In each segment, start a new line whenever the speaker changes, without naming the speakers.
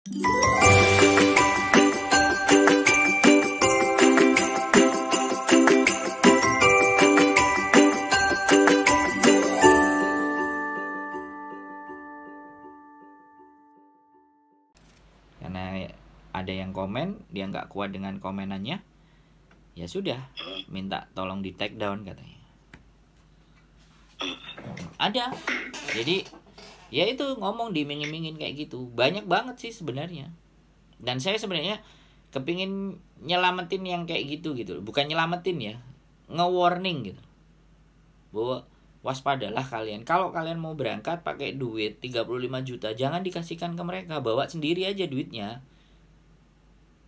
Karena ada yang komen, dia nggak kuat dengan komenannya, ya sudah, minta tolong di take down katanya. Ada. Jadi ya itu ngomong diiming-imingin kayak gitu. Banyak banget sih sebenarnya. Dan saya sebenarnya kepingin nyelamatin yang kayak gitu. Bukan nyelamatin ya, nge-warning gitu. Bahwa waspadalah kalian. Kalau kalian mau berangkat pakai duit 35 juta, jangan dikasihkan ke mereka, bawa sendiri aja duitnya.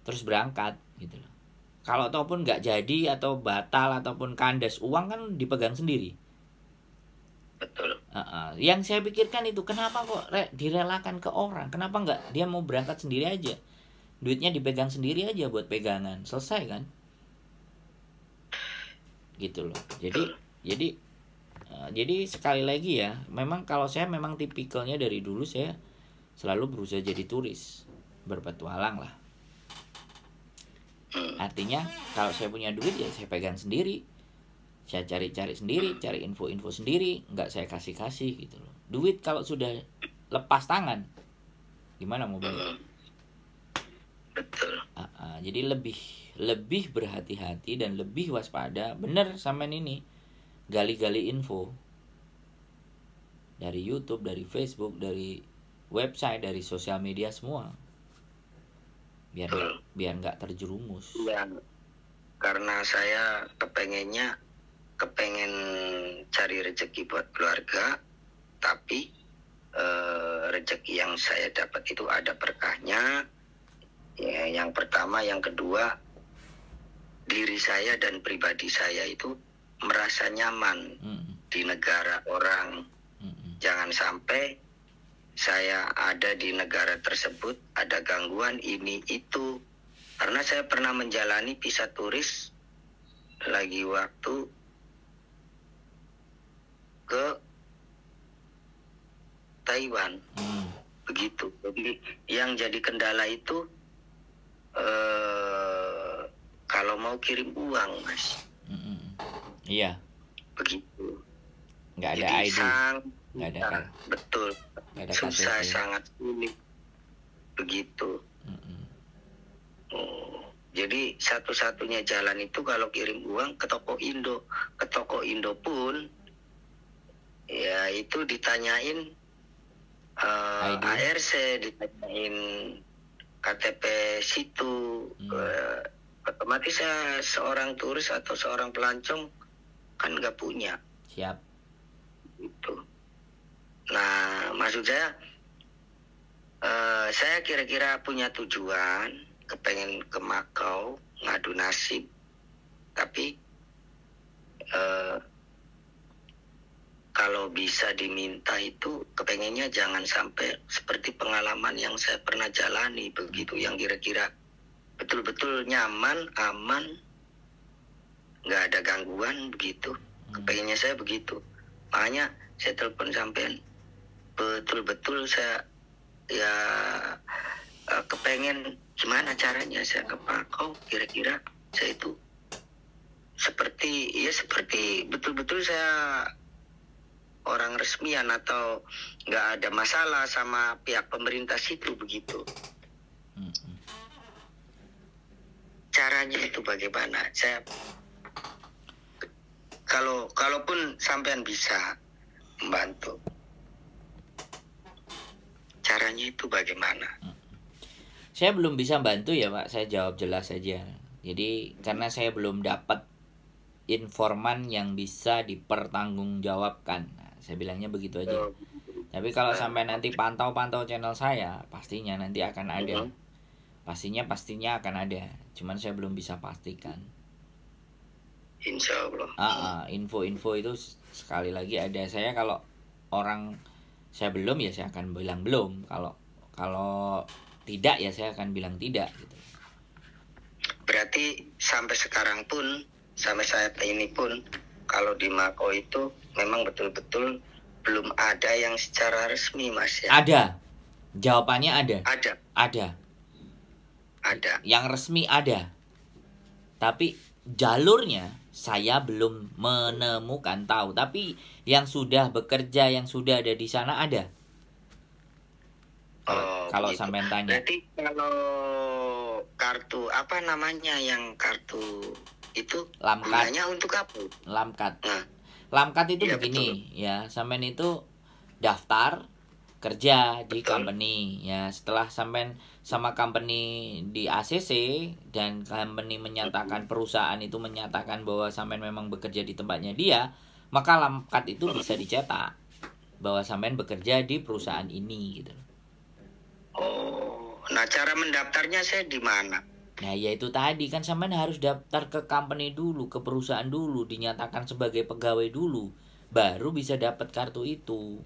Terus berangkat gitu loh. Kalau ataupun nggak jadi atau batal ataupun kandas uang kan dipegang sendiri.
Betul.
Yang saya pikirkan itu, kenapa kok direlakan ke orang? Kenapa nggak dia mau berangkat sendiri aja? Duitnya dipegang sendiri aja buat pegangan, selesai kan? Gitu loh. Jadi sekali lagi ya, memang kalau saya memang tipikalnya dari dulu saya selalu berusaha jadi turis, berpetualang lah. Artinya kalau saya punya duit ya saya pegang sendiri. Saya cari-cari sendiri, cari info-info sendiri, nggak saya kasih-kasih gitu loh. Duit kalau sudah lepas tangan, gimana mau bayar?
Betul.
Jadi lebih berhati-hati dan lebih waspada. Bener sampean ini, gali-gali info dari YouTube, dari Facebook, dari website, dari sosial media semua, biar nggak terjerumus.
Ya, karena saya kepengen cari rezeki buat keluarga, tapi rezeki yang saya dapat itu ada berkahnya. Ya, yang pertama, yang kedua, diri saya dan pribadi saya itu merasa nyaman di negara orang. Jangan sampai saya ada di negara tersebut ada gangguan ini itu. Karena saya pernah menjalani visa turis lagi waktu ke Taiwan. Begitu. Jadi yang jadi kendala itu kalau mau kirim uang, Mas.
Iya.
Begitu.
Nggak ada
jadi
ID. Nggak ada.
Betul.
Nggak ada
susah,
KTP.
sangat sulit. Begitu. Jadi satu-satunya jalan itu kalau kirim uang ke toko Indo. Ke toko Indo pun ya itu ditanyain ARC, ditanyain KTP situ. Otomatis saya seorang turis atau seorang pelancong kan nggak punya.
Siap.
Itu. Nah, maksud saya kira-kira punya tujuan, kepengen ke Makau, ngadu nasib, tapi kalau bisa diminta itu kepengennya jangan sampai seperti pengalaman yang saya pernah jalani begitu, yang kira-kira betul-betul nyaman, aman, nggak ada gangguan begitu. Kepengennya saya begitu. Makanya saya telepon sampean, betul-betul saya ya kepengen gimana caranya saya ke Makau, kira-kira saya itu seperti betul-betul saya orang resmian atau nggak ada masalah sama pihak pemerintah situ begitu. Caranya itu bagaimana? Saya kalaupun sampean bisa membantu, caranya itu bagaimana?
Saya belum bisa bantu ya Pak, saya jawab jelas saja. Jadi karena saya belum dapat informan yang bisa dipertanggungjawabkan. Nah, saya bilangnya begitu aja. Tapi kalau sampai nanti pantau-pantau channel saya, pastinya nanti akan ada. Pastinya akan ada. Cuman saya belum bisa pastikan.
Insya Allah.
Info-info itu sekali lagi ada. Saya kalau orang saya belum ya saya akan bilang belum. Kalau tidak ya saya akan bilang tidak gitu.
Berarti sampai sekarang pun, sampai saat ini pun, kalau di Makau itu memang betul-betul belum ada yang secara resmi, Mas ya?
Ada. Jawabannya ada.
Ada.
Ada.
Ada.
Yang resmi ada. Tapi jalurnya saya belum menemukan, tahu. Tapi yang sudah bekerja, yang sudah ada di sana ada. Kalau
Begitu.
sampean tanya.
Berarti kalau kartu apa namanya yang kartu itu
Lamkat.
gunanya untuk apa?
Lamkat.
Nah,
Lamkat itu
iya,
begini, ya. Sampean itu daftar kerja di
Betul.
company, ya. Setelah sampean sama company di ACC dan company menyatakan, perusahaan itu menyatakan bahwa sampean memang bekerja di tempatnya dia, maka lamkat itu bisa dicetak bahwa sampean bekerja di perusahaan ini, gitu.
Oh, nah cara mendaftarnya saya di mana?
Nah, ya itu tadi kan, sampean harus daftar ke company dulu, ke perusahaan dulu, dinyatakan sebagai pegawai dulu, baru bisa dapat kartu itu.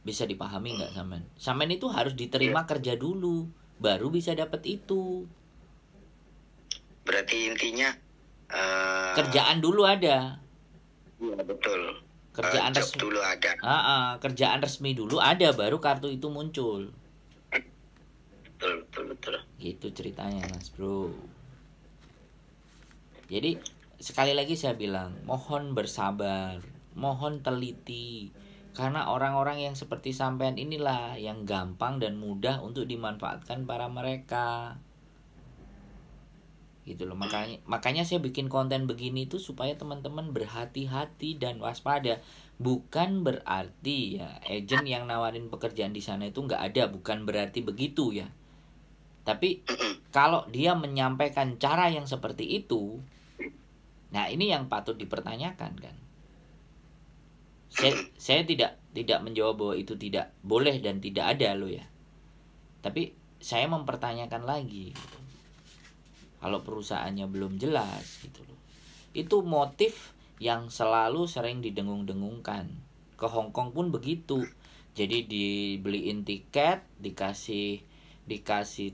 Bisa dipahami nggak sampean? Sampean itu harus diterima kerja dulu, baru bisa dapat itu.
Berarti intinya
Kerjaan dulu ada.
iya betul.
Kerjaan
Job
resmi
dulu ada.
kerjaan resmi dulu ada, baru kartu itu muncul.
Betul.
Gitu ceritanya, Mas Bro. Jadi sekali lagi saya bilang, mohon bersabar, mohon teliti, karena orang-orang yang seperti sampean inilah yang gampang dan mudah untuk dimanfaatkan para mereka. Gitu loh. Makanya saya bikin konten begini itu supaya teman-teman berhati-hati dan waspada. Bukan berarti ya agent yang nawarin pekerjaan di sana itu nggak ada, bukan berarti begitu ya. Tapi kalau dia menyampaikan cara yang seperti itu, nah ini yang patut dipertanyakan kan. Saya tidak menjawab bahwa itu tidak boleh dan tidak ada loh ya. Tapi saya mempertanyakan lagi gitu. Kalau perusahaannya belum jelas gitu loh. Itu motif yang selalu sering didengung-dengungkan. Ke Hong Kong pun begitu. Jadi dibeliin tiket, dikasih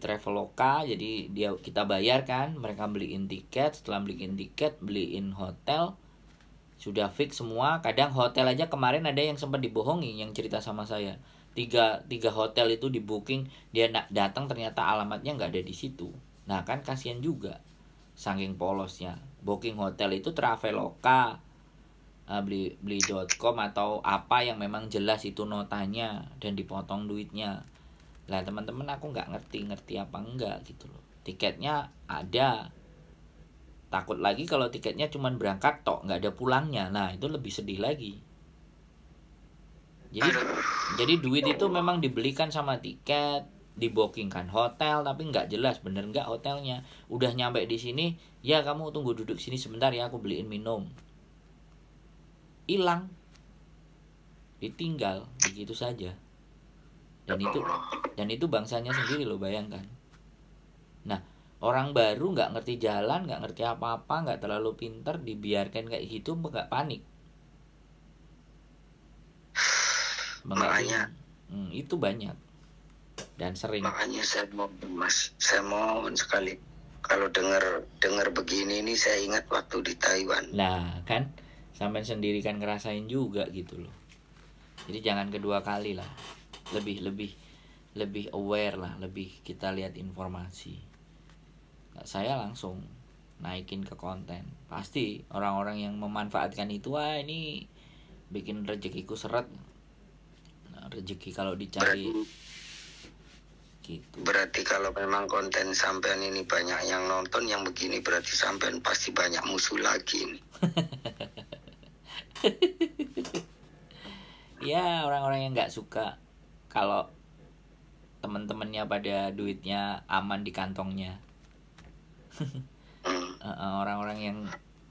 Traveloka, jadi kita bayar kan, mereka beliin tiket, setelah beliin tiket, beliin hotel, sudah fix semua. Kadang hotel aja kemarin ada yang sempat dibohongi, yang cerita sama saya. Tiga hotel itu di booking, dia datang ternyata alamatnya nggak ada di situ. Nah kan kasihan juga, saking polosnya. Booking hotel itu Traveloka, beli.com atau apa yang memang jelas itu notanya dan dipotong duitnya. Lah teman-teman, aku nggak ngerti apa enggak gitu loh. Tiketnya ada, takut lagi kalau tiketnya cuman berangkat tok, nggak ada pulangnya. Nah itu lebih sedih lagi. Jadi duit itu memang dibelikan sama tiket, dibookingkan hotel, tapi nggak jelas bener nggak hotelnya. Udah nyampe di sini, ya kamu tunggu duduk sini sebentar ya, aku beliin minum. Hilang, ditinggal begitu saja. Dan itu bangsanya sendiri loh, bayangkan. Nah orang baru nggak ngerti jalan, nggak ngerti apa-apa, nggak terlalu pintar, dibiarkan kayak gitu, nggak panik.
Makanya
itu banyak dan sering.
Makanya saya mohon sekali, kalau dengar begini ini saya ingat waktu di Taiwan.
Nah kan sampai sendiri kan ngerasain juga gitu loh. Jadi jangan kedua kali lah. Lebih aware lah, lebih kita lihat informasi. Saya langsung naikin ke konten. Pasti orang-orang yang memanfaatkan itu, wah ini bikin rezekiku seret. Nah, rezeki kalau dicari gitu.
Berarti kalau memang konten sampean ini banyak yang nonton yang begini, berarti sampean pasti banyak musuh lagi nih.
Ya orang-orang yang nggak suka kalau teman-temannya pada duitnya aman di kantongnya. Orang-orang yang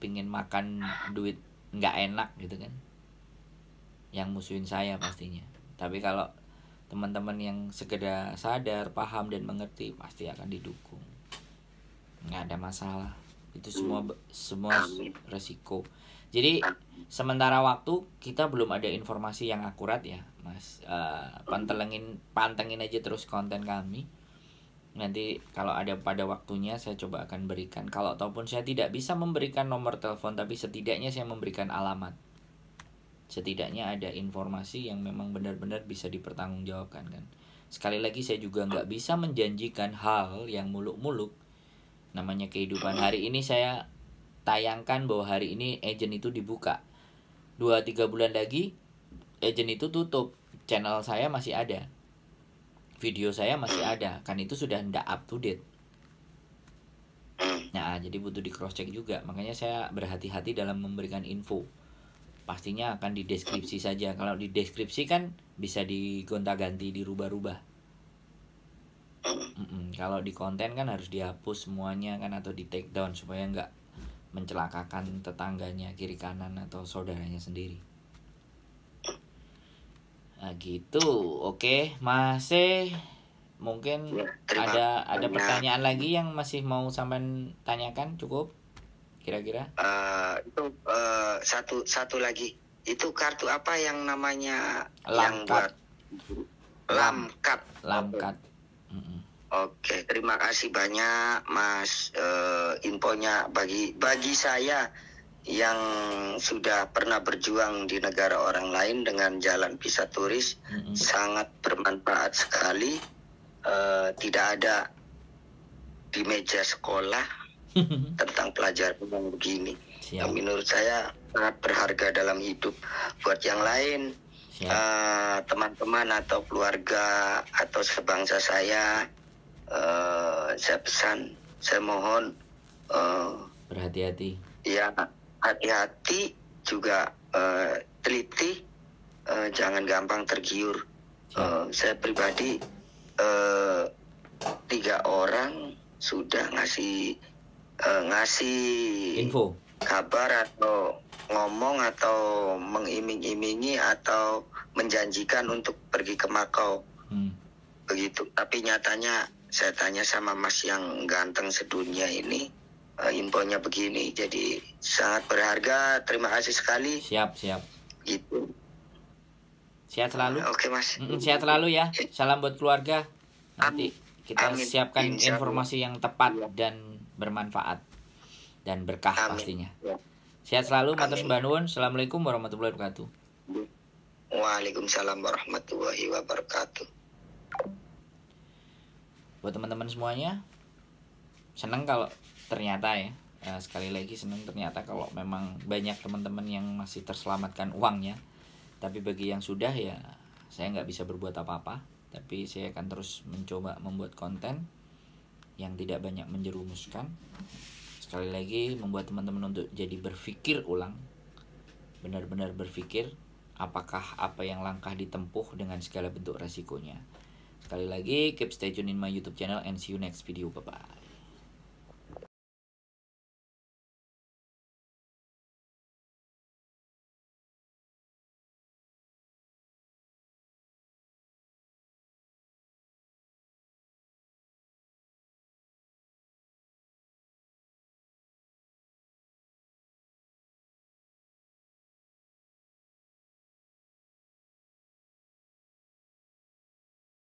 pingin makan duit nggak enak gitu kan, yang musuhin saya pastinya. Tapi kalau teman-teman yang sekedar sadar, paham dan mengerti, pasti akan didukung. Nggak ada masalah. Itu semua resiko. Jadi sementara waktu kita belum ada informasi yang akurat ya, Mas. Pantengin aja terus konten kami. Nanti kalau ada pada waktunya saya coba akan berikan. Kalau ataupun saya tidak bisa memberikan nomor telepon, tapi setidaknya saya memberikan alamat. setidaknya ada informasi yang memang benar-benar bisa dipertanggungjawabkan kan. Sekali lagi saya juga nggak bisa menjanjikan hal yang muluk-muluk. Namanya kehidupan. Hari ini saya tayangkan bahwa hari ini agent itu dibuka. 2-3 bulan lagi agent itu tutup. Channel saya masih ada, video saya masih ada, kan itu sudah tidak up to date. Nah, jadi butuh di cross check juga. Makanya saya berhati-hati dalam memberikan info. Pastinya akan di deskripsi saja. Kalau di deskripsi kan bisa digonta-ganti, dirubah-rubah. Kalau di konten kan harus dihapus semuanya kan, atau di take down supaya nggak mencelakakan tetangganya kiri kanan atau saudaranya sendiri. Nah gitu. Oke, masih mungkin ada pertanyaan lagi yang masih mau sampean tanyakan? Cukup kira-kira?
Itu satu lagi, itu kartu apa yang namanya
Lamkat.
Lamkat. Oke, terima kasih banyak Mas, infonya bagi saya yang sudah pernah berjuang di negara orang lain dengan jalan visa turis. Sangat bermanfaat sekali. Tidak ada di meja sekolah tentang pelajaran yang begini. Yang menurut saya sangat berharga dalam hidup. Buat yang lain, teman-teman atau keluarga atau sebangsa saya pesan, saya mohon
berhati-hati.
Ya, hati-hati juga, teliti, jangan gampang tergiur. Saya pribadi 3 orang sudah ngasih
info,
kabar atau ngomong atau mengiming-imingi atau menjanjikan untuk pergi ke Makau. Begitu. Tapi nyatanya saya tanya sama Mas yang ganteng sedunia ini, infonya begini. Jadi sangat berharga. Terima kasih sekali.
Siap.
Gitu.
Sehat selalu.
Oke Mas.
Sehat selalu ya. Salam buat keluarga. Nanti kita siapkan informasi yang tepat dan bermanfaat dan berkah pastinya. Sehat selalu, matur sembah nuwun. Assalamualaikum warahmatullahi wabarakatuh.
Waalaikumsalam warahmatullahi wabarakatuh.
Buat teman-teman semuanya, senang kalau ternyata ya, sekali lagi senang ternyata kalau memang banyak teman-teman yang masih terselamatkan uangnya. Tapi bagi yang sudah ya, saya nggak bisa berbuat apa-apa. Tapi saya akan terus mencoba membuat konten yang tidak banyak menjerumuskan. Sekali lagi membuat teman-teman untuk jadi berpikir ulang, benar-benar berpikir apakah apa yang langkah ditempuh dengan segala bentuk resikonya. Sekali lagi, keep stay tune in my YouTube channel and see you next video. Bye-bye.